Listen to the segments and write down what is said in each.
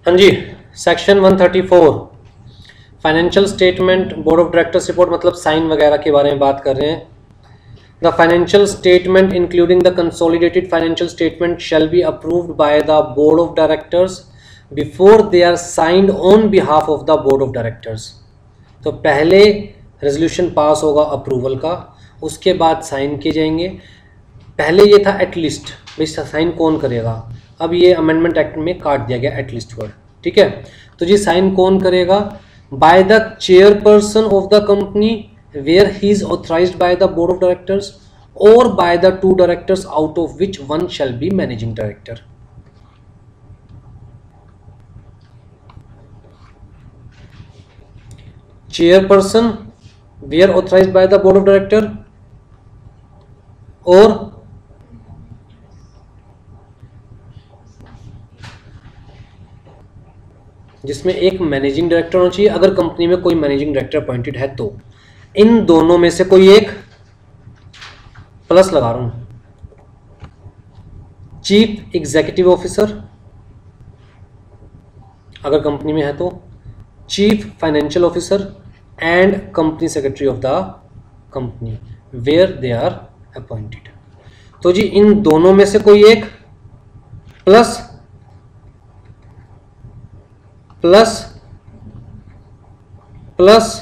हाँ जी, section 134 financial statement board of directors report मतलब साइन वगैरह के बारे में बात कर रहे हैं। The financial statement including the consolidated financial statement shall be approved by the board of directors before they are signed on behalf of the board of directors. तो पहले रेजोल्यूशन पास होगा अप्रूवल का, उसके बाद साइन किए जाएंगे। पहले ये था एटलीस्ट, भाई साइन कौन करेगा, अब ये अमेंडमेंट एक्ट में काट दिया गया एटलीस्ट वर्ड। ठीक है, तो जी साइन कौन करेगा? By the chairperson of the company where he is authorised by the board of directors और by the two directors out of which one shall be managing director. Chairperson where authorised by the board of director और जिसमें एक managing director होना चाहिए। अगर company में कोई managing director appointed है तो इन दोनों में से कोई एक, प्लस लगा रहा हूं, चीफ एग्जीक्यूटिव ऑफिसर अगर कंपनी में है तो, chief financial officer and company secretary of the company where they are appointed. तो जी इन दोनों में से कोई एक प्लस प्लस प्लस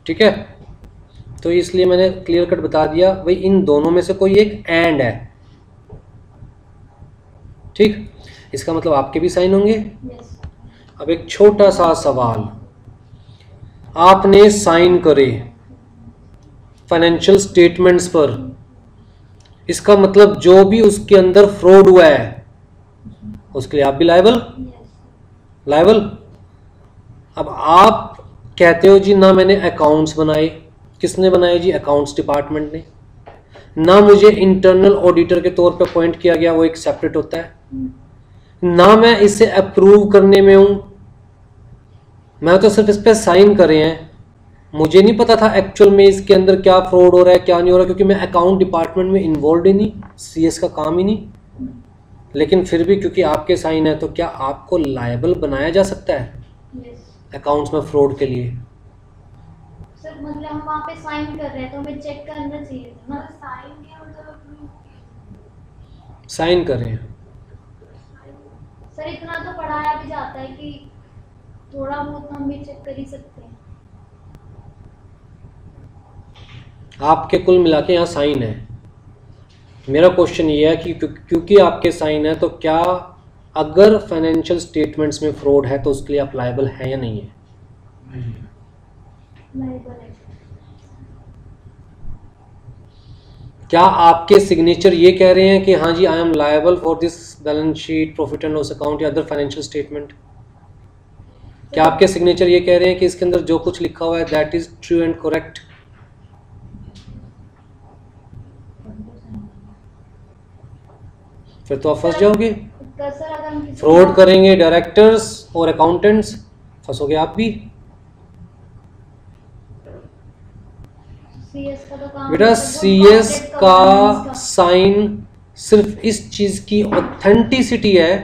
ठीक है, तो इसलिए मैंने क्लियर कट बता दिया भाई इन दोनों में से कोई एक एंड है। ठीक, इसका मतलब आपके भी साइन होंगे। अब एक छोटा सा सवाल, आपने साइन करे फाइनेंशियल स्टेटमेंट्स पर, इसका मतलब जो भी उसके अंदर फ्रॉड हुआ है उसके लिए आप भी लायबल। अब आप कहते हो जी ना मैंने अकाउंट्स बनाए, किसने बनाए जी? अकाउंट्स डिपार्टमेंट ने। ना मुझे इंटरनल ऑडिटर के तौर पे अपॉइंट किया गया, वो एक सेपरेट होता है। ना मैं इसे अप्रूव करने में हूं, मैं तो सिर्फ इस पे साइन करे हैं। मुझे नहीं पता था एक्चुअल में इसके अंदर क्या फ्रॉड हो रहा है क्या नहीं हो रहा, क्योंकि मैं अकाउंट डिपार्टमेंट में इन्वॉल्व ही नहीं, सीएस का काम ही नहीं। लेकिन फिर भी क्योंकि आपके साइन है तो क्या आपको लायबल बनाया जा सकता है अकाउंट्स में फ्रॉड के लिए? सर मतलब हम वहाँ पे साइन कर रहे हैं तो हमें चेक करना चाहिए था ना। साइन क्या मतलब? साइन कर रहे हैं सर इतना तो पढ़ाया भी जाता है कि थोड़ा बहुत हम भी चेक कर ही सकते हैं। आपके कुल मिला के यहाँ साइन है। मेरा क्वेश्चन ये है कि क्योंकि आपके साइन है तो क्या अगर फाइनेंशियल स्टेटमेंट्स में फ्रॉड है तो उसके लिए आप लायबल है या नहीं है? क्या आपके सिग्नेचर ये कह रहे हैं कि हाँ जी I am liable for this balance sheet, profit and loss account या अदर फाइनेंशियल स्टेटमेंट? क्या आपके सिग्नेचर ये कह रहे हैं कि इसके अंदर जो कुछ लिखा हुआ है that is true and correct? फिर तो आप फंस जाओगे। फ्रॉड करेंगे डायरेक्टर्स और अकाउंटेंट्स, फंसोगे आप भी। बेटा सीएस का साइन सिर्फ इस चीज की ऑथेंटिसिटी है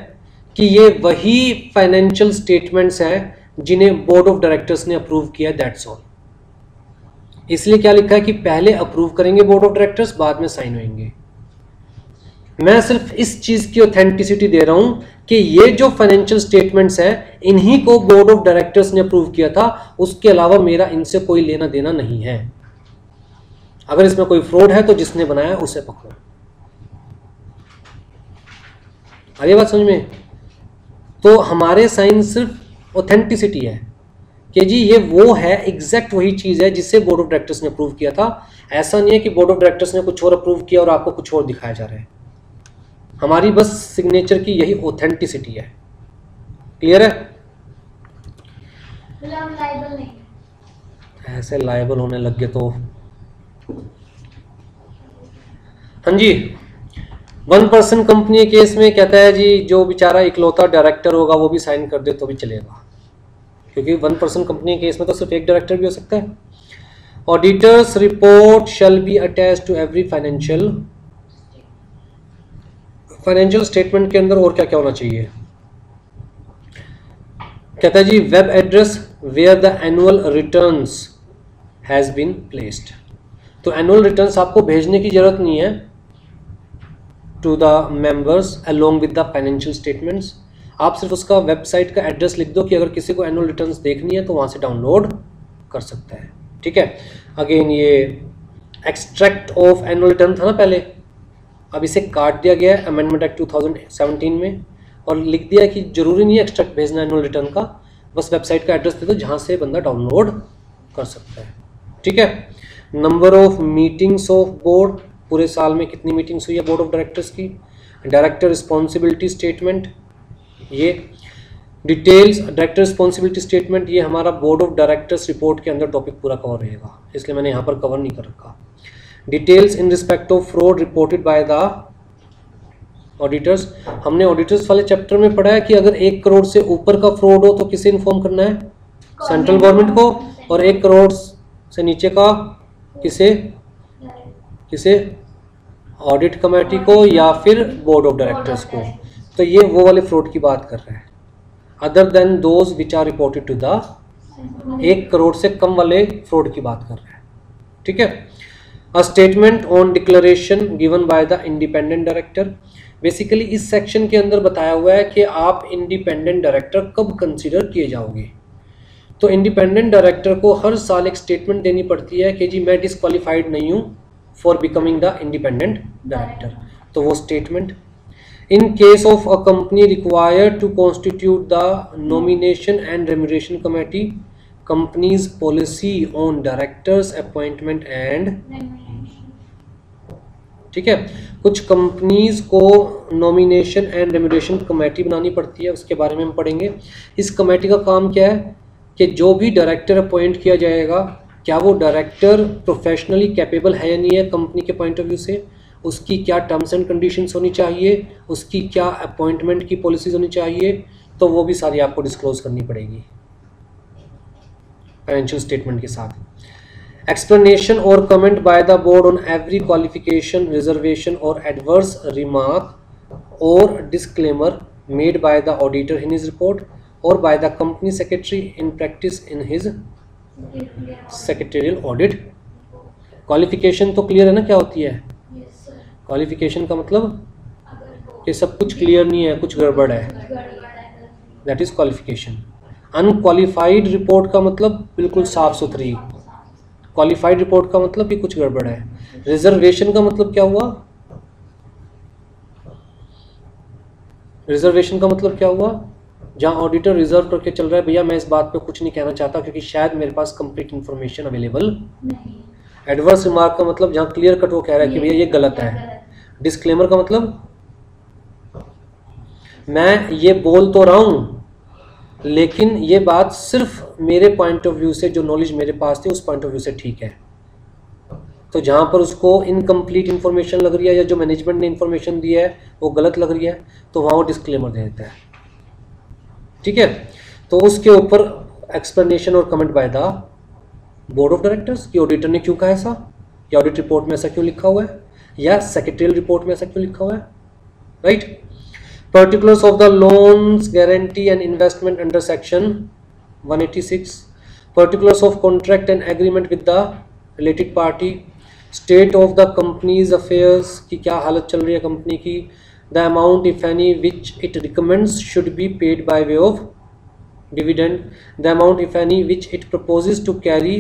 कि ये वही फाइनेंशियल स्टेटमेंट्स हैं जिन्हें बोर्ड ऑफ डायरेक्टर्स ने अप्रूव किया, दैट्स ऑल। इसलिए क्या लिखा है कि पहले अप्रूव करेंगे बोर्ड ऑफ डायरेक्टर्स, बाद में साइन होंगे। मैं सिर्फ इस चीज की ऑथेंटिसिटी दे रहा हूं कि ये जो फाइनेंशियल स्टेटमेंट्स हैं इन्हीं को बोर्ड ऑफ डायरेक्टर्स ने अप्रूव किया था, उसके अलावा मेरा इनसे कोई लेना देना नहीं है। अगर इसमें कोई फ्रॉड है तो जिसने बनाया उसे पकड़ो। आ गई बात समझ में? तो हमारे साइन सिर्फ ऑथेंटिसिटी है कि जी ये वो है, एग्जैक्ट वही चीज है जिसे बोर्ड ऑफ डायरेक्टर्स ने अप्रूव किया था। ऐसा नहीं है कि बोर्ड ऑफ डायरेक्टर्स ने कुछ और अप्रूव किया और आपको कुछ और दिखाया जा रहा है। हमारी बस सिग्नेचर की यही ऑथेंटिसिटी है। क्लियर है? हम लायबल नहीं, ऐसे लायबल होने लग गए तो हाँ जी। 1% कंपनी केस में कहता है जी जो बेचारा इकलौता डायरेक्टर होगा वो भी साइन कर दे तो भी चलेगा, क्योंकि 1% कंपनी केस में तो सिर्फ एक डायरेक्टर भी हो सकता है। Auditor's report shall be attached to every financial financial statement के अंदर और क्या क्या होना चाहिए? कहता है जी web address where the annual returns has been placed. तो एनुअल रिटर्न्स आपको भेजने की जरूरत नहीं है to the members along with the financial statements. आप सिर्फ उसका वेबसाइट का एड्रेस लिख दो कि अगर किसी को एनुअल रिटर्न्स देखनी है तो वहाँ से डाउनलोड कर सकता है। ठीक है, अगेन ये एक्सट्रैक्ट ऑफ एनुअल रिटर्न था ना पहले, अब इसे काट दिया गया है अमेंडमेंट एक्ट 2017 में और लिख दिया कि जरूरी नहीं है एक्सट्रैक्ट भेजना एनुअल रिटर्न का, बस वेबसाइट का एड्रेस दे दो जहाँ से बंदा डाउनलोड कर सकता है। ठीक है, number of meetings of board, पूरे साल में कितनी मीटिंग्स हुई है बोर्ड ऑफ डायरेक्टर्स की। डायरेक्टर रिस्पॉन्सिबिलिटी स्टेटमेंट, ये डिटेल्स डायरेक्टर रिस्पॉन्सिबिलिटी स्टेटमेंट, ये हमारा बोर्ड ऑफ डायरेक्टर्स रिपोर्ट के अंदर टॉपिक पूरा कवर रहेगा, इसलिए मैंने यहाँ पर कवर नहीं कर रखा। Details in respect of fraud reported by the auditors, हमने ऑडिटर्स वाले चैप्टर में पढ़ा है कि अगर 1 करोड़ से ऊपर का फ्रॉड हो तो किसे इन्फॉर्म करना है? सेंट्रल गवर्नमेंट को, और 1 करोड़ से नीचे का किसे ऑडिट कमेटी को या फिर बोर्ड ऑफ डायरेक्टर्स को। तो ये वो वाले फ्रॉड की बात कर रहे हैं, other than those which are reported to the 1 crore से कम वाले फ्रॉड की बात कर रहे हैं। ठीक है, a statement on declaration given by the independent director, basically इस सेक्शन के अंदर बताया हुआ है कि आप इंडिपेंडेंट डायरेक्टर कब कंसीडर किए जाओगे। तो इंडिपेंडेंट डायरेक्टर को हर साल एक स्टेटमेंट देनी पड़ती है कि जी मैं डिस्क्वालिफाइड नहीं हूँ for becoming the independent director, तो वो statement. In case of a company required to constitute the nomination and remuneration committee, company's policy on directors appointment and, ठीक है, कुछ कंपनीज को नॉमिनेशन एंड रेम्यूनरेशन कमेटी बनानी पड़ती है, उसके बारे में हम पढ़ेंगे। इस कमेटी का काम क्या है कि जो भी डायरेक्टर अपॉइंट किया जाएगा, क्या वो डायरेक्टर प्रोफेशनली कैपेबल है या नहीं है कंपनी के पॉइंट ऑफ व्यू से, उसकी क्या टर्म्स एंड कंडीशंस होनी चाहिए, उसकी क्या अपॉइंटमेंट की पॉलिसीज होनी चाहिए, तो वो भी सारी आपको डिस्क्लोज करनी पड़ेगी फाइनेंशियल स्टेटमेंट के साथ। Explanation or comment by the board on every qualification, reservation or adverse remark or disclaimer made by the auditor in his report or by the company secretary in practice in his secretarial audit। Qualification तो clear है ना क्या होती है? Qualification का मतलब कि सब कुछ clear नहीं है, कुछ गड़बड़ है, that is qualification। Unqualified report का मतलब बिल्कुल साफ सुथरी, क्वालिफाइड रिपोर्ट का मतलब कि कुछ गड़बड़ है। रिजर्वेशन का मतलब क्या हुआ? रिजर्वेशन का मतलब क्या हुआ? जहां ऑडिटर रिजर्व करके चल रहा है, भैया मैं इस बात पे कुछ नहीं कहना चाहता क्योंकि शायद मेरे पास कंप्लीट इंफॉर्मेशन अवेलेबल नहीं। एडवर्स रिमार्क का मतलब जहां क्लियर कट वो कह रहा है कि भैया ये गलत है। डिस्क्लेमर का मतलब मैं ये बोल तो रहा हूं लेकिन ये बात सिर्फ मेरे पॉइंट ऑफ व्यू से, जो नॉलेज मेरे पास थी उस पॉइंट ऑफ व्यू से ठीक है। तो जहाँ पर उसको इनकम्प्लीट इन्फॉर्मेशन लग रही है या जो मैनेजमेंट ने इन्फॉर्मेशन दी है वो गलत लग रही है तो वहाँ वो डिस्क्लेमर दे देता है। ठीक है, तो उसके ऊपर एक्सप्लेनेशन और comment bye the board of directors कि ऑडिटर ने क्यों कहा ऐसा, या ऑडिट रिपोर्ट में ऐसा क्यों लिखा हुआ है, या सेक्रेटरियल रिपोर्ट में ऐसा क्यों लिखा हुआ है, right. Particulars of the loans guarantee and investment under section 186, particulars of contract and agreement with the related party, state of the company's affairs की क्या हालत चल रही है कंपनी की, the amount if any which it recommends should be paid by way of dividend, the amount if any which it proposes to carry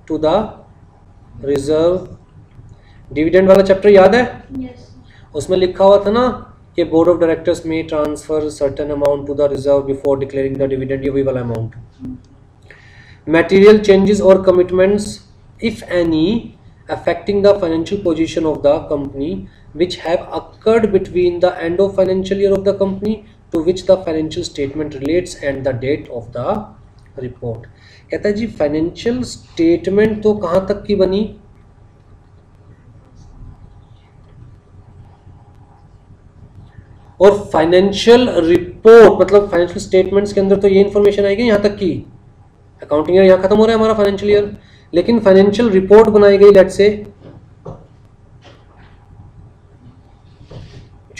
to the reserve। Dividend वाला chapter याद है? उसमें लिखा हुआ था ना कि बोर्ड ऑफ डायरेक्टर्स में transfer certain amount to the reserve before declaring the dividend, ये वही वाला अमाउंट। मटेरियल चेंजेस और commitments if any affecting the financial position of the company which have occurred between the end of financial year of the company to which the financial statement relates and the date of the report। कहता है जी financial statement तो कहाँ तक की बनी? और financial report मतलब financial statements के अंदर तो ये इंफॉर्मेशन आएगी यहाँ तक की अकाउंटिंग ईयर यहाँ खत्म हो रहा है हमारा फाइनेंशियल ईयर, लेकिन फाइनेंशियल रिपोर्ट बनाई गई लेट से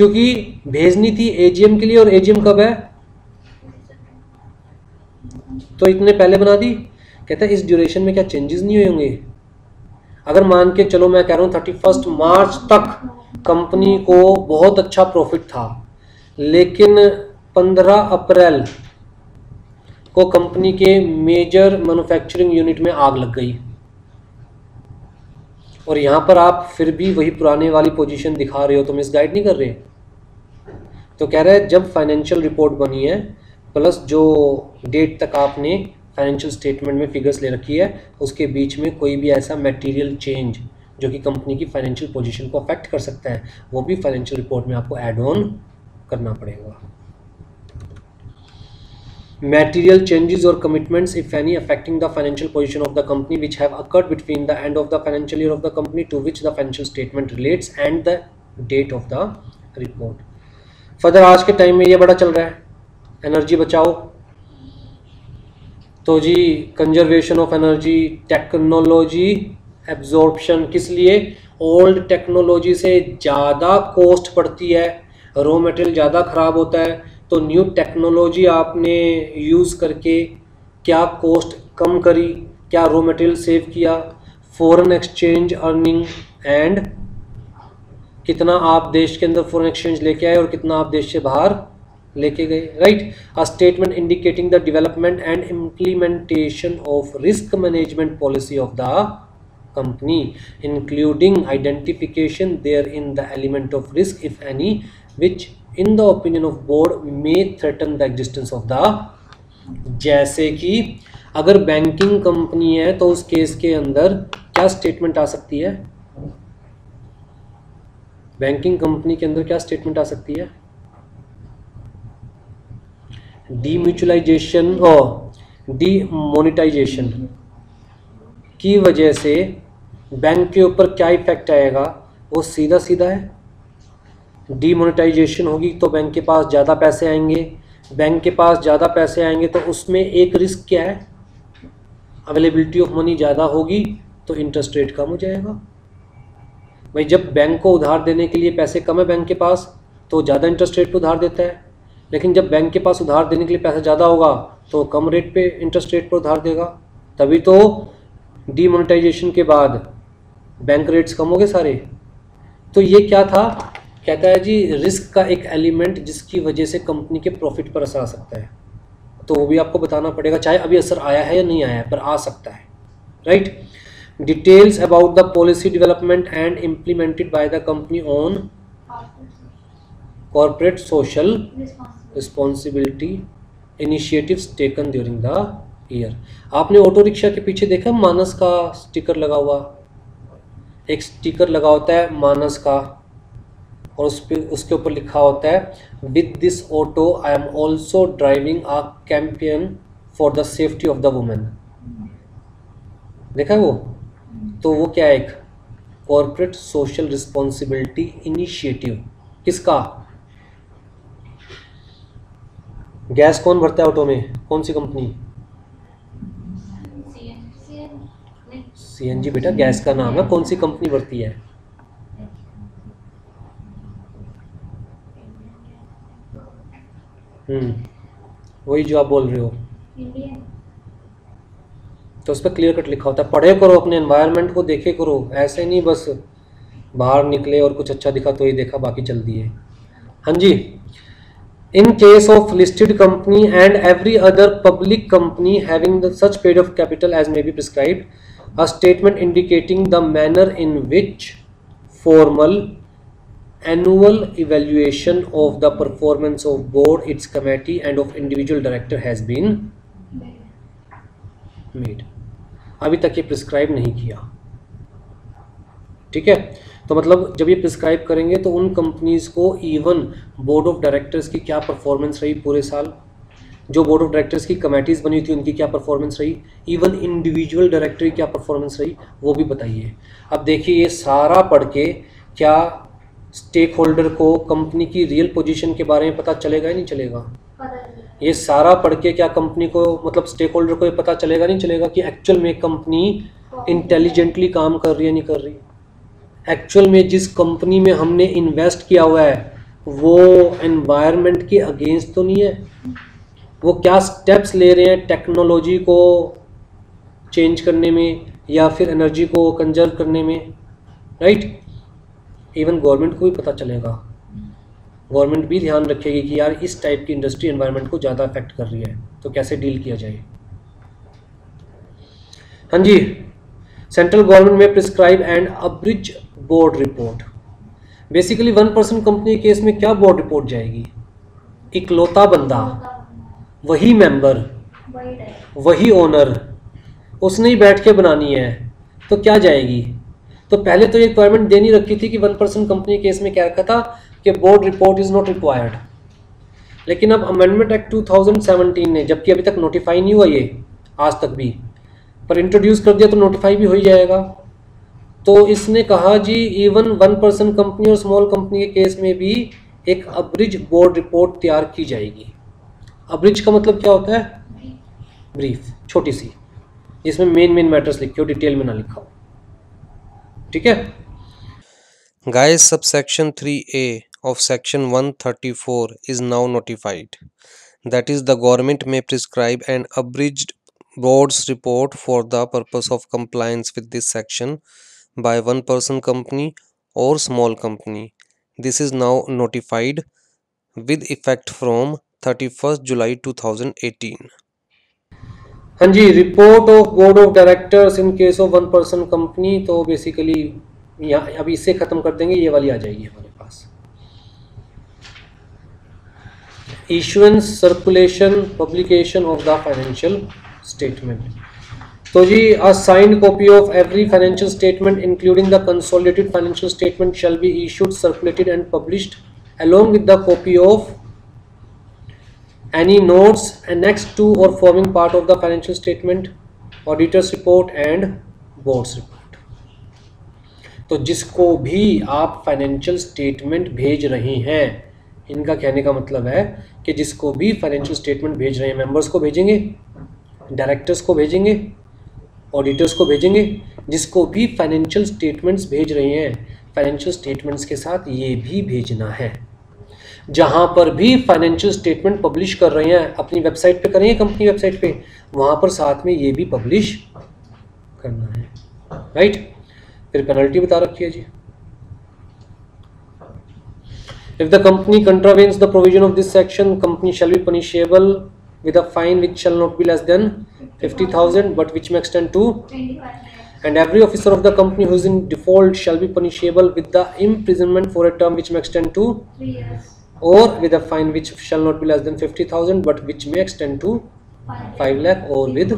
क्योंकि भेजनी थी एजीएम के लिए, और एजीएम कब है, तो इतने पहले बना दी। कहता है इस ड्यूरेशन में क्या चेंजेस नहीं हुए होंगे। अगर मान के चलो मैं कह रहा हूँ 31 मार्च तक कंपनी को बहुत अच्छा प्रॉफिट था, लेकिन 15 अप्रैल को कंपनी के मेजर मैन्युफैक्चरिंग यूनिट में आग लग गई, और यहाँ पर आप फिर भी वही पुराने वाली पोजीशन दिखा रहे हो, तो मिसगाइड नहीं कर रहे। तो कह रहा है जब फाइनेंशियल रिपोर्ट बनी है प्लस जो डेट तक आपने फाइनेंशियल स्टेटमेंट में फिगर्स ले रखी है, उसके बीच में कोई भी ऐसा मटेरियल चेंज जो कि कंपनी की फाइनेंशियल पोजीशन को अफेक्ट कर सकता है, वो भी फाइनेंशियल रिपोर्ट में आपको ऐड ऑन करना पड़ेगा। Material changes or commitments, if any, affecting the financial position of the company which have occurred between the end of the financial year of the company to which the financial statement relates and the date of the report. Further आज के time में ये बड़ा चल रहा है, energy बचाओ। तो जी conservation of energy, technology absorption, किस लिए, ओल्ड टेक्नोलॉजी से ज़्यादा कॉस्ट पड़ती है, रॉ मटेरियल ज़्यादा ख़राब होता है, तो न्यू टेक्नोलॉजी आपने यूज़ करके क्या कॉस्ट कम करी, क्या रॉ मटेरियल सेव किया, फॉरेन एक्सचेंज अर्निंग एंड कितना आप देश के अंदर फॉरेन एक्सचेंज लेके आए और कितना आप देश से बाहर लेके गए, right. A statement indicating the development and implementation of risk management policy of the company including identification therein the element of risk if any which in the opinion of board may threaten the existence of the, जैसे कि अगर banking company है तो उस case के अंदर क्या statement आ सकती है, बैंकिंग कंपनी के अंदर क्या स्टेटमेंट आ सकती है, डीम्यूचुअलाइजेशन और डीमोनेटाइजेशन की वजह से बैंक के ऊपर क्या इफेक्ट आएगा, वो सीधा सीधा है। डीमोनेटाइजेशन होगी तो बैंक के पास ज़्यादा पैसे आएंगे, बैंक के पास ज़्यादा पैसे आएंगे तो उसमें एक रिस्क क्या है, अवेलेबिलिटी ऑफ मनी ज़्यादा होगी तो इंटरेस्ट रेट कम हो जाएगा। भाई जब बैंक को उधार देने के लिए पैसे कम है बैंक के पास तो ज़्यादा इंटरेस्ट रेट पे उधार देता है, लेकिन जब बैंक के पास उधार देने के लिए पैसा ज़्यादा होगा तो कम रेट पे इंटरेस्ट रेट पर उधार देगा। तभी तो डीमोनेटाइजेशन के बाद बैंक रेट्स कम हो गए सारे। तो ये क्या था, कहता है जी रिस्क का एक एलिमेंट जिसकी वजह से कंपनी के प्रॉफिट पर असर आ सकता है, तो वो भी आपको बताना पड़ेगा, चाहे अभी असर आया है या नहीं आया है पर आ सकता है, right. Details about the policy development and implemented by the company on corporate social responsibility initiatives taken during the year. आपने ऑटो रिक्शा के पीछे देखा मानस का स्टिकर लगा हुआ, एक स्टिकर लगा होता है मानस का और उसके ऊपर लिखा होता है with this auto I am also driving a campaign for the safety of the women. देखा है वो, तो वो क्या है, एक कॉर्पोरेट सोशल रिस्पॉन्सिबिलिटी इनिशिएटिव। किसका, गैस कौन भरता है ऑटो में, कौन सी कंपनी, सीएनजी बेटा गैस का नाम है, कौन सी कंपनी भरती है, वही जो आप बोल रहे हो, तो उस पर क्लियर कट लिखा होता है। पढ़े करो, अपने एनवायरनमेंट को देखे करो, ऐसे नहीं बस बाहर निकले और कुछ अच्छा दिखा तो ही देखा बाकी चल दिए। हाँ जी, in case of listed company and every other public company having such paid of capital as may be prescribed, a statement indicating the manner in which formal annual evaluation of the performance of board, its committee and of individual director has been made। अभी तक ये prescribe नहीं किया, ठीक है। तो मतलब जब ये प्रिस्क्राइब करेंगे तो उन कंपनीज को इवन बोर्ड ऑफ डायरेक्टर्स की क्या परफॉर्मेंस रही पूरे साल, जो बोर्ड ऑफ डायरेक्टर्स की कमेटीज बनी थी उनकी क्या परफॉर्मेंस रही, इवन इंडिविजुअल डायरेक्टर की क्या परफॉर्मेंस रही, वो भी बताइए। अब देखिए ये सारा पढ़ के क्या स्टेक होल्डर को कंपनी की रियल पोजीशन के बारे में पता चलेगा या नहीं चलेगा, ये सारा पढ़ के क्या कंपनी को मतलब स्टेक होल्डर को ये पता चलेगा नहीं चलेगा कि एक्चुअल में कंपनी इंटेलिजेंटली काम कर रही है नहीं कर रही, एक्चुअल में जिस कंपनी में हमने इन्वेस्ट किया हुआ है वो एनवायरनमेंट के अगेंस्ट तो नहीं है, वो क्या स्टेप्स ले रहे हैं टेक्नोलॉजी को चेंज करने में या फिर एनर्जी को कंजर्व करने में, राइट। इवन गवर्नमेंट को भी पता चलेगा, गवर्नमेंट भी ध्यान रखेगी कि यार इस टाइप की इंडस्ट्री एनवायरनमेंट को ज़्यादा अफेक्ट कर रही है, तो कैसे डील किया जाए। हाँ जी, सेंट्रल गवर्नमेंट में prescribe and abridge board report. Basically 1% company के केस में क्या बोर्ड रिपोर्ट जाएगी, इकलौता बंदा, वही मेंबर, वही ओनर, उसने ही बैठ के बनानी है, तो क्या जाएगी। तो पहले तो ये रिक्वायरमेंट देनी रखी थी कि 1% कंपनी के केस में क्या रखा था कि board report is not required, लेकिन अब अमेंडमेंट एक्ट 2017 ने, जबकि अभी तक नोटिफाई नहीं हुआ ये आज तक भी, पर इंट्रोड्यूस कर दिया तो नोटिफाई भी हो ही जाएगा। तो इसने कहा जी इवन 1% कंपनी और स्मॉल कंपनी के केस में भी एक अब्रिज बोर्ड रिपोर्ट तैयार की जाएगी। अब्रिज का मतलब क्या होता है, ब्रीफ, छोटी सी, जिसमें मेन मैटर्स लिखे हो, डिटेल में ना लिखा हो, ठीक है। Guys, subsection 3A of section 134 is now notified. That is, the government may prescribe an abridged board's report for the purpose of compliance with this section by 1% company or small company. This is now notified with effect from 31st July 2018. हाँ जी, report of board of directors in case of 1% company, तो basically यहाँ अभी इससे ख़त्म कर देंगे, ये वाली आ जाएगी हमारे पास। Issuance, circulation, publication of the financial statement. तो जी, a signed copy of every financial statement including the consolidated financial statement shall be issued, circulated and published along with the copy of any notes annexed to or forming part of the financial statement, auditor's report and board's report। तो जिसको भी आप financial statement भेज रहे हैं, इनका कहने का मतलब है कि जिसको भी फाइनेंशियल स्टेटमेंट भेज रहे हैं, मेंबर्स को भेजेंगे, डायरेक्टर्स को भेजेंगे, ऑडिटर्स को भेजेंगे, जिसको भी फाइनेंशियल स्टेटमेंट्स भेज रहे हैं, फाइनेंशियल स्टेटमेंट्स के साथ ये भी भेजना है। जहां पर भी फाइनेंशियल स्टेटमेंट पब्लिश कर रहे हैं, अपनी वेबसाइट पे करेंगे, कंपनी वेबसाइट पे, वहां पर साथ में ये भी पब्लिश करना है, राइट। फिर पेनल्टी बता रखी है जी, if the company contravenes the provision of this section, company shall be punishable with a fine which shall not be less than 50,000 but which may extend to 25, and every officer of the company who is in default shall be punishable with the imprisonment for a term which may extend to 3 years or with a fine which shall not be less than 50,000 but which may extend to 5 lakh or with।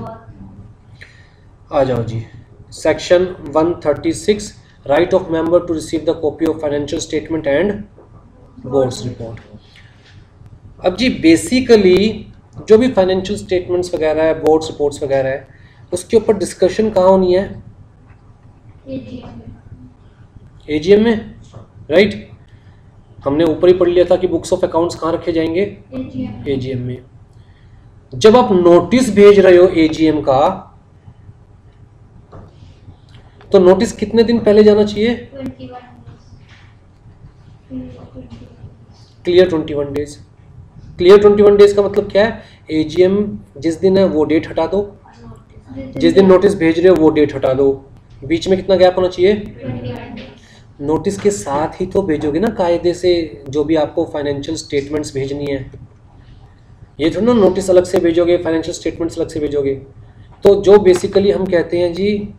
आ जाओ जी, section 136 right of member to receive the copy of financial statement and board's report। अब जी basically जो भी financial statements वगैरह है, boards reports वगैरह है, उसके ऊपर डिस्कशन कहाँ होनी है, एजीएम में, राइट। हमने ऊपर ही पढ़ लिया था कि बुक्स ऑफ अकाउंट्स कहाँ रखे जाएंगे, एजीएम में। जब आप नोटिस भेज रहे हो एजीएम का, तो नोटिस कितने दिन पहले जाना चाहिए, क्लियर 21 डेज। क्लियर 21 डेज का मतलब क्या है, एजीएम जिस दिन है वो डेट हटा दो, जिस दिन नोटिस भेज रहे हो वो डेट हटा दो, बीच में कितना गैप होना चाहिए। नोटिस के साथ ही तो भेजोगे ना कायदे से, जो भी आपको फाइनेंशियल स्टेटमेंट्स भेजनी है, ये थोड़ा ना नोटिस अलग से भेजोगे, फाइनेंशियल स्टेटमेंट्स अलग से भेजोगे। तो जो बेसिकली हम कहते हैं जी,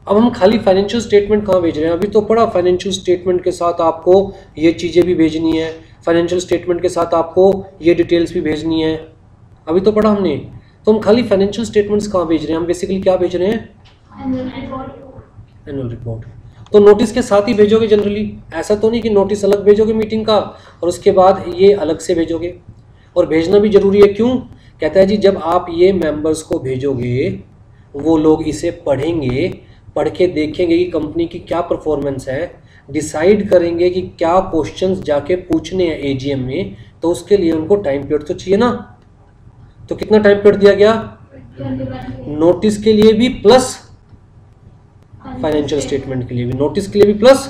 अब हम खाली फाइनेंशियल स्टेटमेंट कहाँ भेज रहे हैं, अभी तो पढ़ा फाइनेंशियल स्टेटमेंट के साथ आपको ये चीज़ें भी भेजनी है, फाइनेंशियल स्टेटमेंट के साथ आपको ये डिटेल्स भी भेजनी है, अभी तो पढ़ा हमने। तो हम खाली फाइनेंशियल स्टेटमेंट्स कहाँ भेज रहे हैं, हम बेसिकली क्या भेज रहे हैं, एनुअल रिपोर्ट। तो नोटिस के साथ ही भेजोगे जनरली, ऐसा तो नहीं कि नोटिस अलग भेजोगे मीटिंग का और उसके बाद ये अलग से भेजोगे। और भेजना भी जरूरी है, क्यों, कहता है जी जब आप ये मेंबर्स को भेजोगे, वो लोग इसे पढ़ेंगे, पढ़ के देखेंगे कि कंपनी की क्या परफॉर्मेंस है, डिसाइड करेंगे कि क्या क्वेश्चंस जाके पूछने हैं एजीएम में, तो उसके लिए उनको टाइम पीरियड तो चाहिए ना। तो कितना टाइम पीरियड दिया गया, नोटिस के लिए भी प्लस फाइनेंशियल स्टेटमेंट के लिए भी, नोटिस के लिए भी प्लस।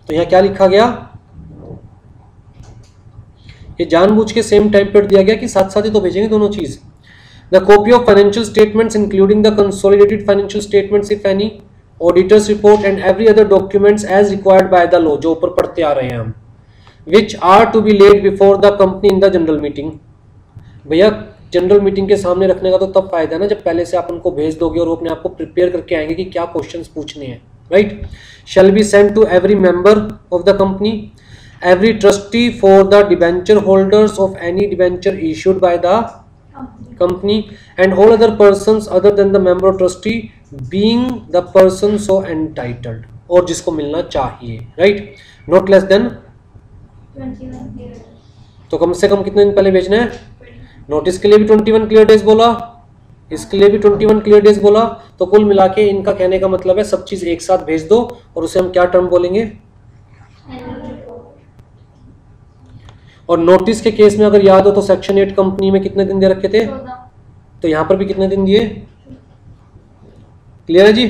तो यहाँ क्या लिखा गया, ये जानबूझ के सेम टेम्पलेट दिया गया कि साथ साथ ही तो भेजेंगे दोनों चीज। The copy of financial statements including the consolidated financial statements if any, auditors report and every other documents as required by the law, जो ऊपर पढ़ते आ रहे हैं हम, which are to be laid before the company in the general meeting. भैया general meeting के सामने रखने का तो तब फायदा है ना जब पहले से आप उनको भेज दोगे और वो अपने आप को प्रिपेयर करके आएंगे कि क्या क्वेश्चंस पूछने हैं, right. Shall be send to every member of the company, every trustee for the debenture holders of any debenture issued by the company and all other persons other than the member of trustee being the person so entitled, और जिसको मिलना चाहिए, right. Not less than 21 तो कम से कम कितने दिन पहले भेजना है। नोटिस के लिए भी 21 क्लियर डेज बोला, इसके लिए भी 21 क्लियर डेज बोला। तो कुल मिला के इनका कहने का मतलब है सब चीज एक साथ भेज दो, और उसे हम क्या टर्म बोलेंगे। और नोटिस के केस में अगर याद हो तो सेक्शन 8 कंपनी में कितने दिन दे रखे थे, तो यहां पर भी कितने दिन दिए, क्लियर है जी।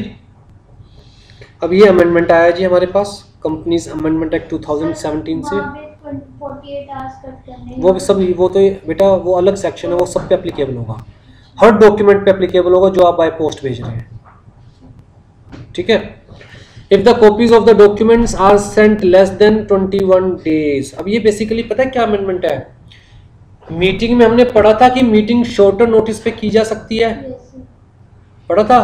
अब ये अमेंडमेंट आया जी हमारे पास, कंपनीज अमेंडमेंट एक्ट 2017 से। 48 आवर्स कट करने, वो सब, वो तो बेटा वो अलग सेक्शन है, वो सब पे एप्लीकेबल होगा, हर डॉक्यूमेंट पे एप्लीकेबल होगा जो आप बाय पोस्ट भेज रहे हैं, ठीक है। If the copies of the documents are sent less than 21 days. अब ये बेसिकली पता है क्या अमेंडमेंट है, मीटिंग में हमने पढ़ा था कि मीटिंग शॉर्टर नोटिस पे की जा सकती है, पढ़ा था,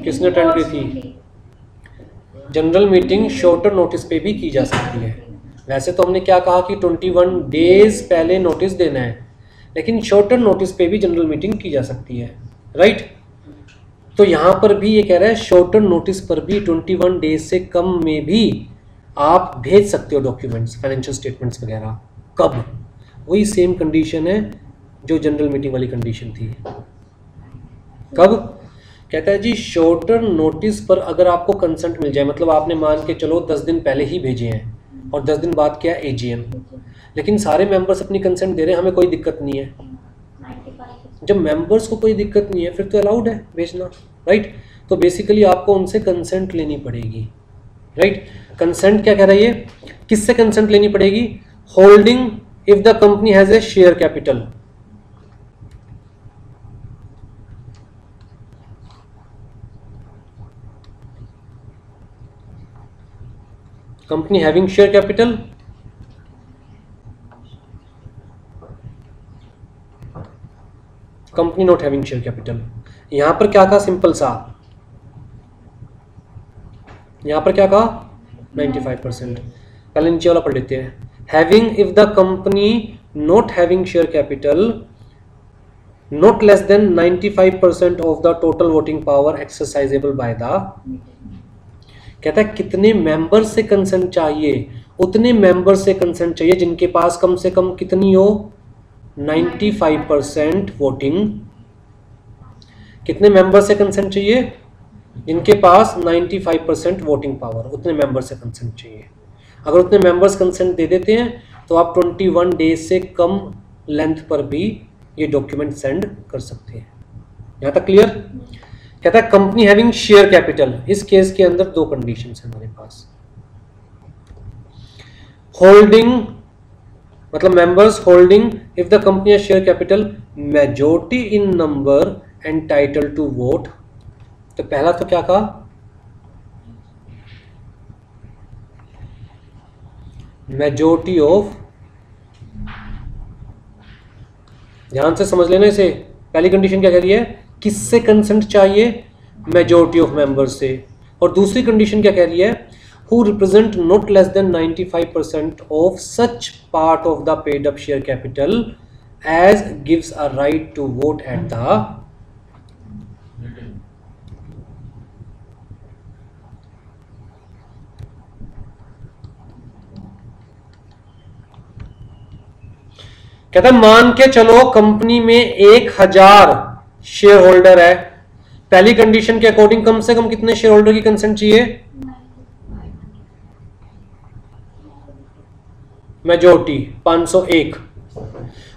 किसने अटेंड की थी। जनरल मीटिंग शॉर्टर नोटिस पे भी की जा सकती है। वैसे तो हमने क्या कहा कि 21 डेज पहले नोटिस देना है, लेकिन शॉर्टर नोटिस पे भी जनरल मीटिंग की जा सकती है, राइट। तो यहां पर भी ये कह रहा है शॉर्टर नोटिस पर भी 21 डेज से कम में भी आप भेज सकते हो डॉक्यूमेंट्स, फाइनेंशियल स्टेटमेंट्स वगैरह। कब, वही सेम कंडीशन है जो जनरल मीटिंग वाली कंडीशन थी। कब, कहता है जी शॉर्टर नोटिस पर अगर आपको कंसेंट मिल जाए, मतलब आपने मान के चलो 10 दिन पहले ही भेजे हैं और 10 दिन बाद क्या है एजीएम, लेकिन सारे मेंबर्स अपनी कंसेंट दे रहे हैं, हमें कोई दिक्कत नहीं है। 95। जब मेंबर्स को कोई दिक्कत नहीं है फिर तो अलाउड है भेजना, राइट। तो बेसिकली आपको उनसे कंसेंट लेनी पड़ेगी, राइट। कंसेंट क्या कह रहा है ये, किससे कंसेंट लेनी पड़ेगी, holding if the company has a share capital. Company having share capital, company not having share capital. यहां पर क्या कहा, सिंपल सा, यहां पर क्या कहा 95%। पहले नीचे वाला पढ़ लेते हैं, having if the company not having share capital not less than 95% of the total voting power exercisable by the, कहता है कितने मेंबर से कंसेंट चाहिए, उतने मेंबर से कंसेंट चाहिए जिनके पास कम से कम कितनी हो 95% वोटिंग। कितने मेंबर से कंसेंट चाहिए, जिनके पास 95% वोटिंग पावर, उतने मेंबर से कंसेंट चाहिए। अगर उतने मेंबर्स कंसेंट दे देते हैं तो आप 21 डेज से कम लेंथ पर भी ये डॉक्यूमेंट सेंड कर सकते हैं। यहां तक क्लियर। कहता है कंपनी हैविंग शेयर कैपिटल, इस केस के अंदर दो कंडीशंस हैं हमारे पास, होल्डिंग मतलब members holding if the company has share capital majority in number entitled to vote. तो पहला तो क्या कहा, मेजॉरिटी ऑफ, ध्यान से समझ लेना इसे। पहली कंडीशन क्या कह रही है, किससे कंसेंट चाहिए, मेजॉरिटी ऑफ मेंबर्स से। और दूसरी कंडीशन क्या कह रही है, who represent not less than 95% of such part of the paid up share capital as gives a right to vote at the कहता है मान के चलो कंपनी में 1000 शेयर होल्डर है, पहली कंडीशन के अकॉर्डिंग कम से कम कितने शेयर होल्डर की कंसेंट चाहिए, मेजॉरिटी 501।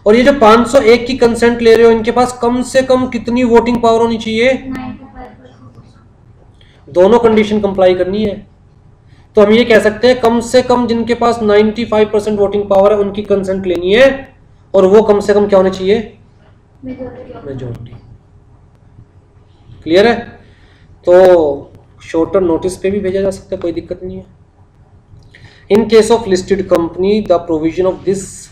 और ये जो 501 की कंसेंट ले रहे हो, इनके पास कम से कम कितनी वोटिंग पावर होनी चाहिए? 95%। दोनों कंडीशन कंप्लाई करनी है। तो हम ये कह सकते हैं कम से कम जिनके पास 95% वोटिंग पावर है उनकी कंसेंट लेनी है, और वो कम से कम क्या होने चाहिए? मेजोरिटी। क्लियर है? तो शॉर्टर नोटिस पे भी भेजा जा सकता है, कोई दिक्कत नहीं है। इन case of listed company the provision of this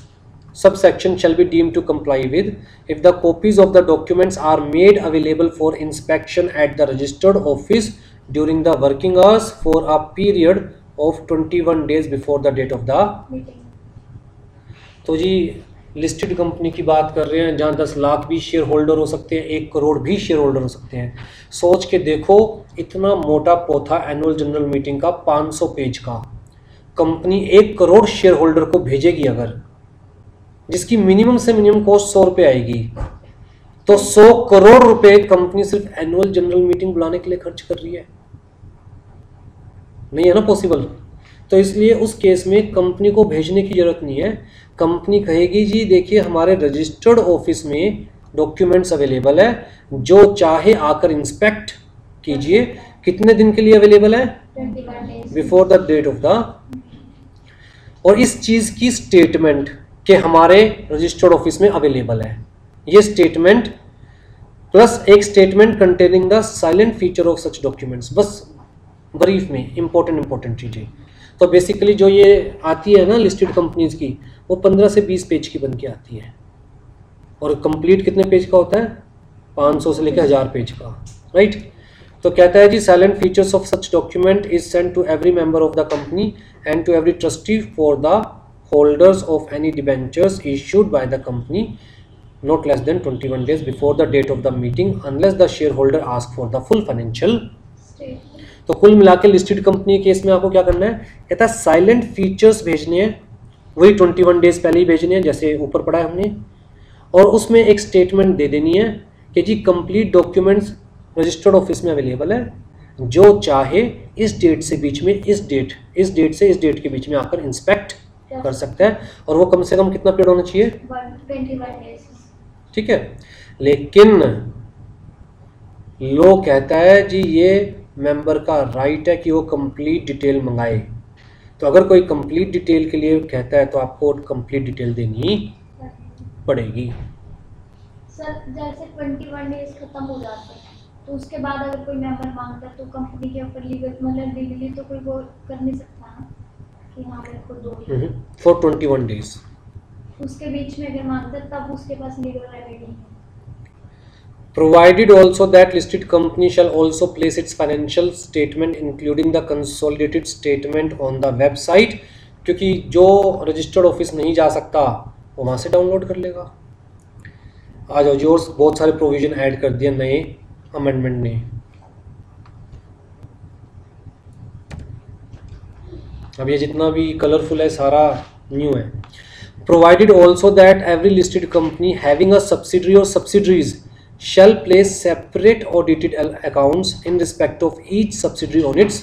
subsection shall be deemed to comply with if the copies of the documents are made available for inspection at the registered office during the working hours for a period of 21 days before the date of the meeting. तो जी listed company की बात कर रहे हैं जहां 10 लाख भी share holder हो सकते हैं, 1 करोड़ भी शेयर होल्डर हो सकते हैं। सोच के देखो, इतना मोटा पोथा एनुअल जनरल मीटिंग का 500 पेज का, कंपनी 1 करोड़ शेयर होल्डर को भेजेगी अगर, जिसकी मिनिमम से मिनिमम कॉस्ट 100 रुपये आएगी, तो 100 करोड़ रुपए कंपनी सिर्फ एनुअल जनरल मीटिंग बुलाने के लिए खर्च कर रही है। नहीं है ना पॉसिबल। तो इसलिए उस केस में कंपनी को भेजने की जरूरत नहीं है। कंपनी कहेगी जी देखिए हमारे रजिस्टर्ड ऑफिस में डॉक्यूमेंट्स अवेलेबल है, जो चाहे आकर इंस्पेक्ट कीजिए। कितने दिन के लिए अवेलेबल है? 21 days। Before the date of the, और इस चीज की स्टेटमेंट कि हमारे रजिस्टर्ड ऑफिस में अवेलेबल है, ये स्टेटमेंट प्लस एक statement containing the silent feature of such documents, बस ब्रीफ में इंपॉर्टेंट चीजें। तो बेसिकली जो ये आती है ना लिस्टेड कंपनीज की, वो 15 से 20 पेज की बन के आती है, और कंप्लीट कितने पेज का होता है? 500 से लेकर 1000 पेज का, राइट। तो कहता है जी salient features of such document is send to every member of the company and to every trustee for the holders of any debentures issued by the company not less than 21 days before the date of the meeting unless the shareholder ask for the full financial statement। तो कुल मिला के listed company के case में आपको क्या करना है? कहता है साइलेंट फीचर्स भेजने हैं, वही 21 डेज पहले ही भेजने हैं जैसे ऊपर पढ़ा है हमने, और उसमें एक स्टेटमेंट दे देनी है कि जी कंप्लीट डॉक्यूमेंट्स रजिस्टर्ड ऑफिस में अवेलेबल है, जो चाहे इस डेट से बीच में इस डेट से इस डेट के बीच में आकर इंस्पेक्ट कर सकता है, और वो कम से कम कितना पीरियड होना चाहिए? 21 days। ठीक है। लेकिन लो कहता है जी ये मेंबर का राइट है कि वो कंप्लीट डिटेल मंगाए। तो अगर कोई कंप्लीट डिटेल के लिए कहता है तो आपको कंप्लीट डिटेल देनी पड़ेगी। सर जैसे 21 डेज खत्म हो जाते हैं, तो उसके बाद अगर कोई मेंबर मांगता है तो कंपनी के ऊपर लीगली तो कोई वो कर नहीं सकता ना कि हाँ मेरे को दो, फॉर 21 डेज। उसके बीच में अगर मांगता है तब उसके पास लीगल रेमेडी है। Provided also that listed company shall also place its financial statement including the consolidated statement on the website, क्योंकि जो रजिस्टर्ड ऑफिस नहीं जा सकता वो वहाँ से डाउनलोड कर लेगा। आ जाओ जी, और बहुत सारे प्रोविजन ऐड कर दिए नए अमेंडमेंट ने। अब ये जितना भी कलरफुल है सारा न्यू है। Provided also that every listed company having a subsidiary और subsidiaries shall place separate audited accounts in respect of each subsidiary on its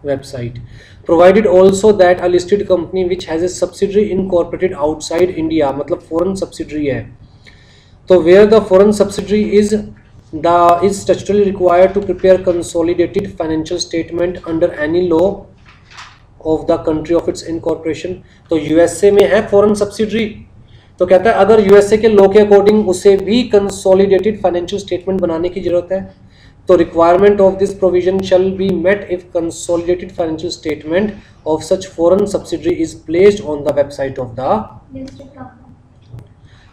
website. Provided also that a listed company which has a subsidiary incorporated outside India, मतलब foreign subsidiary है, तो where the foreign subsidiary is statutorily required to prepare consolidated financial statement under any law of the country of its incorporation, तो USA में है foreign subsidiary, तो कहता है अगर यूएसए के लॉ के अकॉर्डिंग उसे भी कंसोलिडेटेड फाइनेंशियल स्टेटमेंट बनाने की जरूरत है, तो requirement of this provision shall be met if consolidated financial statement of such foreign subsidiary is placed on the website of the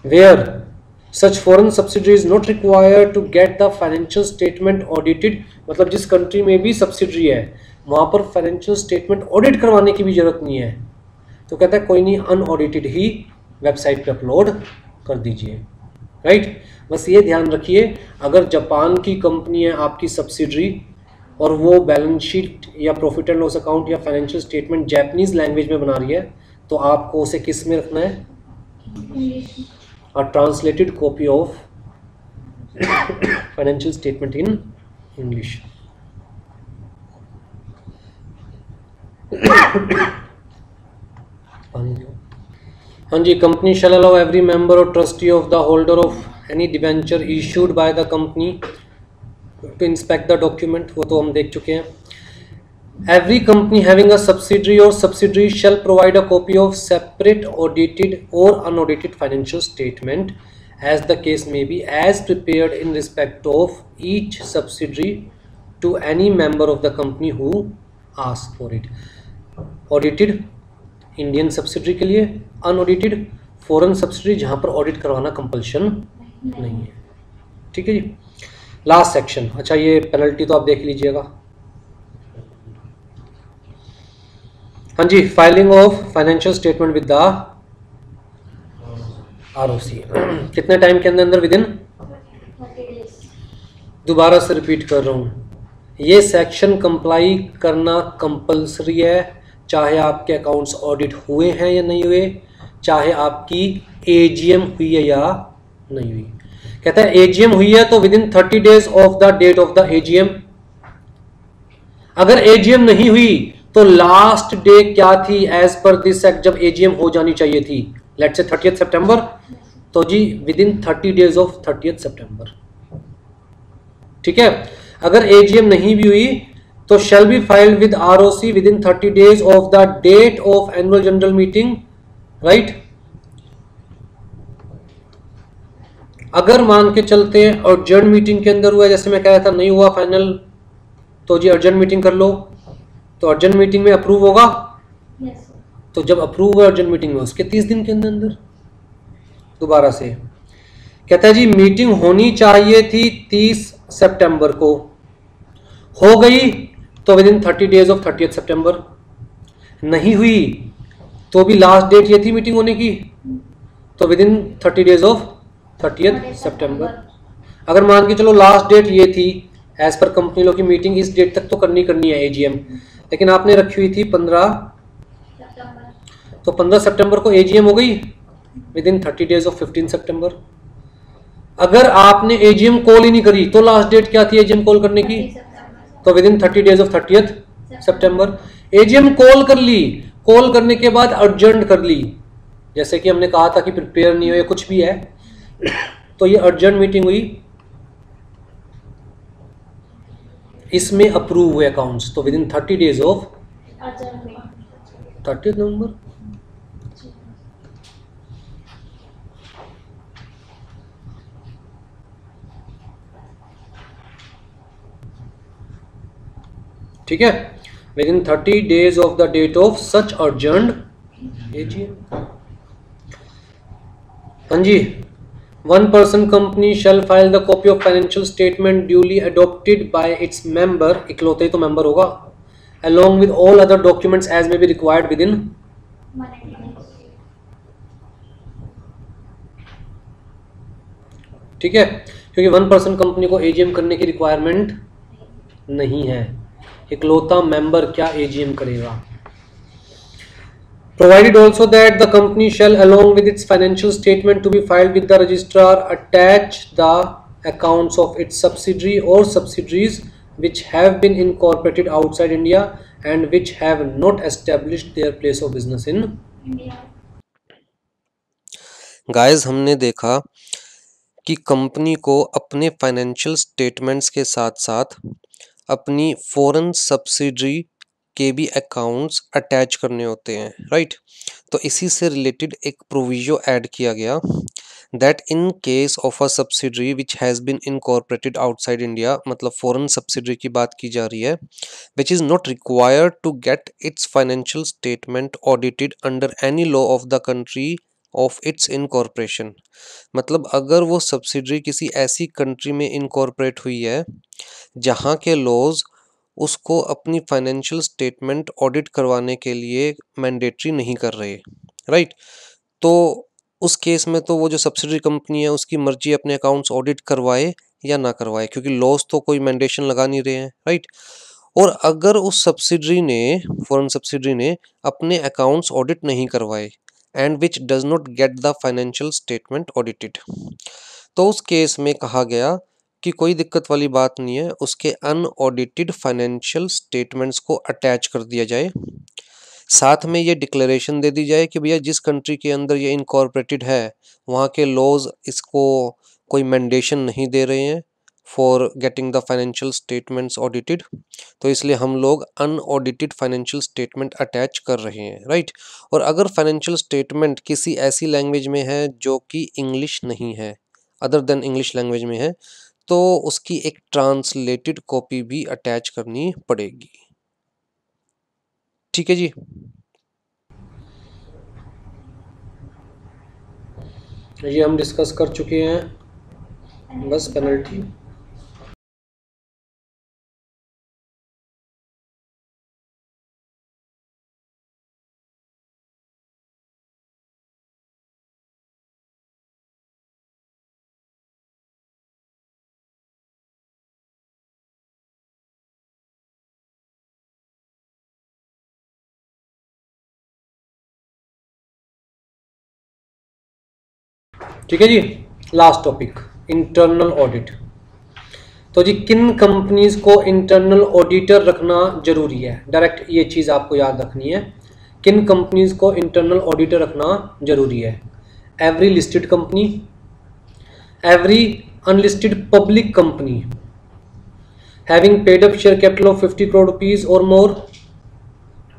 where such foreign subsidiary is not required to get the financial statement audited, मतलब जिस country में भी subsidiary है वहां पर financial statement audit करवाने की भी जरूरत नहीं है। तो कहता है कोई नहीं, अनऑडिटेड ही वेबसाइट पे अपलोड कर दीजिए, राइट। बस ये ध्यान रखिए, अगर जापान की कंपनी है आपकी सब्सिडरी और वो बैलेंस शीट या प्रॉफिट एंड लॉस अकाउंट या फाइनेंशियल स्टेटमेंट जापानीज लैंग्वेज में बना रही है, तो आपको उसे किस में रखना है? A translated copy of financial statement in English. हाँ जी, company shall allow every member और trustee of the holder of any debenture issued by the company to inspect the document, वो तो हम देख चुके हैं. Every company having a subsidiary or subsidiary shall provide a copy of separate audited or unaudited financial statement as the case may be, as prepared in respect of each subsidiary to any member of the company who asks for it. Audited Indian subsidiary के लिए, unaudited foreign subsidiary जहां पर audit करवाना compulsion नहीं है. ठीक है जी. Last section. अच्छा, ये पेनल्टी तो आप देख लीजिएगा. हाँ जी, filing of financial statement with the ROC. कितने टाइम के अंदर विद इन 30 days. दोबारा से रिपीट कर रहा हूँ, ये सेक्शन कंप्लाई करना कंपल्सरी है, चाहे आपके अकाउंट्स ऑडिट हुए हैं या नहीं हुए, चाहे आपकी एजीएम हुई है या नहीं हुई. कहता है एजीएम हुई है तो with in 30 days of the date of the AGM. अगर एजीएम नहीं हुई तो लास्ट डे क्या थी एज पर दिस एक्ट, जब एजीएम हो जानी चाहिए थी, लेट्स से 30th सितंबर, तो जी with in 30 days of 30th सितंबर. ठीक है. अगर एजीएम नहीं भी हुई तो shall be filed with ROC within 30 days of the date of annual general meeting, right? अगर मान के चलते हैं अर्जेंट मीटिंग के अंदर हुआ, जैसे मैं कह रहा था नहीं हुआ फाइनल, तो जी अर्जेंट मीटिंग कर लो, तो अर्जेंट मीटिंग में अप्रूव होगा. Yes, sir. तो जब अप्रूव हुआ अर्जेंट मीटिंग में उसके 30 दिन के अंदर दोबारा से कहता है जी मीटिंग होनी चाहिए थी 30 सितंबर को, हो गई तो with in 30 days of 30th सितंबर. नहीं हुई तो भी लास्ट डेट ये थी मीटिंग होने की, तो with in 30 days of 30th सितंबर. अगर मान के चलो लास्ट डेट ये थी, एज पर कंपनी लॉ की मीटिंग इस डेट तक तो करनी है एजीएम, लेकिन आपने रखी हुई थी 15 September. तो 15 सितंबर को एजीएम हो गई विद इन 30 days ऑफ 15 सितंबर. अगर आपने एजीएम कॉल ही नहीं करी तो लास्ट डेट क्या थी एजीएम कॉल करने की, 30 September. तो with in 30 days of 30th September. AGM call कर ली, कॉल करने के बाद अर्जेंट कर ली, जैसे कि हमने कहा था कि प्रिपेयर नहीं हो या कुछ भी है, तो ये अर्जेंट मीटिंग हुई, इसमें अप्रूव हुए अकाउंट्स, तो with in 30 days of Urgent meeting. 30th November. ठीक है. विद इन 30 days of the date of such urgent AGM. हाँ जी. One person company shall file the copy of financial statement duly adopted by its member, इकलौते ही तो member होगा, along with all other documents as may be required within 180 days. ठीक है. क्योंकि one person company को एजीएम करने की रिक्वायरमेंट नहीं है, इकलौता मेंबर क्या एजीएम करेगा. Provided also that the company shall along with its financial statement to be filed with the registrar attach the accounts of its subsidiary or subsidiaries which have been incorporated outside India and which have not established their place of business in India. Guys, हमने देखा कि company को अपने financial statements के साथ साथ अपनी foreign subsidiary के भी अकाउंट्स अटैच करने होते हैं, राइट. तो इसी से रिलेटेड एक प्रोविजो ऐड किया गया that in case of a subsidiary which has been incorporated outside India, मतलब फॉरेन सब्सिडरी की बात की जा रही है, which is not required to get its financial statement audited under any law of the country of its incorporation. मतलब अगर वो सब्सिडरी किसी ऐसी कंट्री में इनकॉर्पोरेट हुई है जहाँ के लॉज उसको अपनी फाइनेंशियल स्टेटमेंट ऑडिट करवाने के लिए मैंडेटरी नहीं कर रहे, राइट. तो उस केस में तो वो जो सब्सिडरी कंपनी है उसकी मर्जी अपने अकाउंट्स ऑडिट करवाए या ना करवाए, क्योंकि लॉस तो कोई मैंडेशन लगा नहीं रहे हैं, राइट. और अगर उस सब्सिडरी ने, फॉरेन सब्सिडरी ने अपने अकाउंट्स ऑडिट नहीं करवाए and which does not gate the financial statement audited, तो उस केस में कहा गया कि कोई दिक्कत वाली बात नहीं है, उसके अनऑडिटेड फाइनेंशियल स्टेटमेंट्स को अटैच कर दिया जाए. साथ में ये डिक्लेरेशन दे दी जाए कि भैया जिस कंट्री के अंदर ये इनकॉर्पोरेटेड है वहाँ के लॉज इसको कोई मैंडेशन नहीं दे रहे हैं for getting the financial statements audited, तो इसलिए हम लोग अनऑडिटेड फाइनेंशियल स्टेटमेंट अटैच कर रहे हैं, राइट। और अगर फाइनेंशियल स्टेटमेंट किसी ऐसी लैंग्वेज में है जो कि इंग्लिश नहीं है, अदर देन इंग्लिश लैंग्वेज में है, तो उसकी एक ट्रांसलेटेड कॉपी भी अटैच करनी पड़ेगी। ठीक है जी। ये हम डिस्कस कर चुके हैं, बस पेनल्टी। ठीक है जी, लास्ट टॉपिक इंटरनल ऑडिट। तो जी किन कंपनीज को इंटरनल ऑडिटर रखना जरूरी है, डायरेक्ट ये चीज़ आपको याद रखनी है, किन कंपनीज को इंटरनल ऑडिटर रखना जरूरी है। Every listed company, every unlisted public company having paid up share capital of 50 crore rupees or more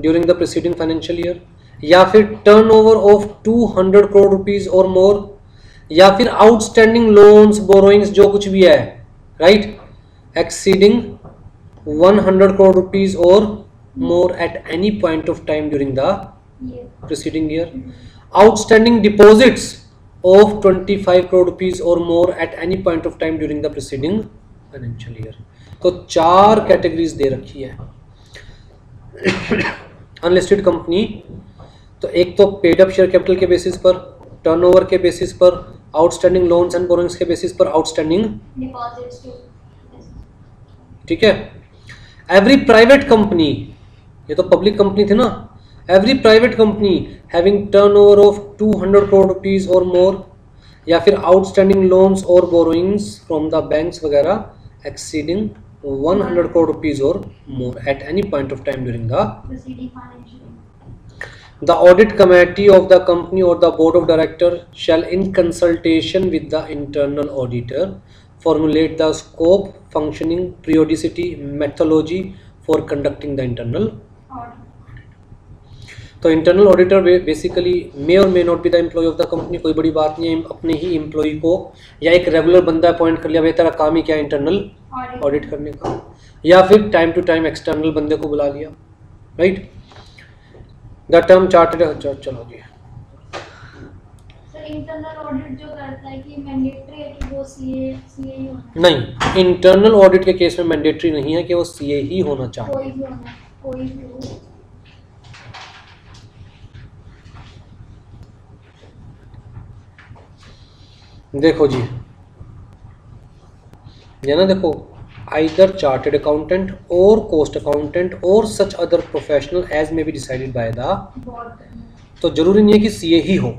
during the preceding financial year, या फिर turnover of 200 crore rupees or मोर, या फिर आउटस्टैंडिंग लोन्स बोरोइंग्स जो कुछ भी है, right, exceeding 100 crore rupees or more at any point of time during the preceding year, outstanding deposits of 25 crore rupees or more at any point of time during the preceding financial year. तो 4 categories दे रखी है। Unlisted company, तो एक तो paid up share capital के basis पर, turnover के basis पर, आउटस्टैंडिंग लोन्स एंड बोरोइंग्स के बेसिस पर, आउटस्टैंडिंग डिपॉजिट्स। ठीक है। एवरी प्राइवेट कंपनी, ये तो पब्लिक कंपनी थी ना, every private company having turnover of 200 crore rupees or मोर, या फिर आउटस्टैंडिंग लोन्स और बोरोइंग्स फ्रॉम द बैंक्स वगैरह exceeding 100 crore rupees or more at any point of time during the preceding financial year. The audit committee of the company or the board of directors shall, in consultation with the internal auditor, formulate the scope, functioning, periodicity, methodology for conducting the internal audit. तो internal auditor basically may और may not be the employee of the company, कोई बड़ी बात नहीं है, अपने ही employ को या एक रेगुलर बंदा अपॉइंट कर लिया, भाई तेरा काम ही क्या इंटरनल ऑडिट करने का, या फिर टाइम टू टाइम एक्सटर्नल बंदे को बुला लिया, राइट। द टर्म चार्टर्ड, चलो जी। सर इंटरनल ऑडिट जो करता है कि मैंडेटरी है कि वो सीए ही होना? नहीं, इंटरनल ऑडिट के केस में मैंडेटरी नहीं है कि वो सीए ही होना चाहिए, कोई भी होना, कोई भी हो। देखो जी, ये ना देखो, either chartered accountant or cost accountant or such other professional as may be decided by the, तो जरूरी नहीं है कि सीए ही हो,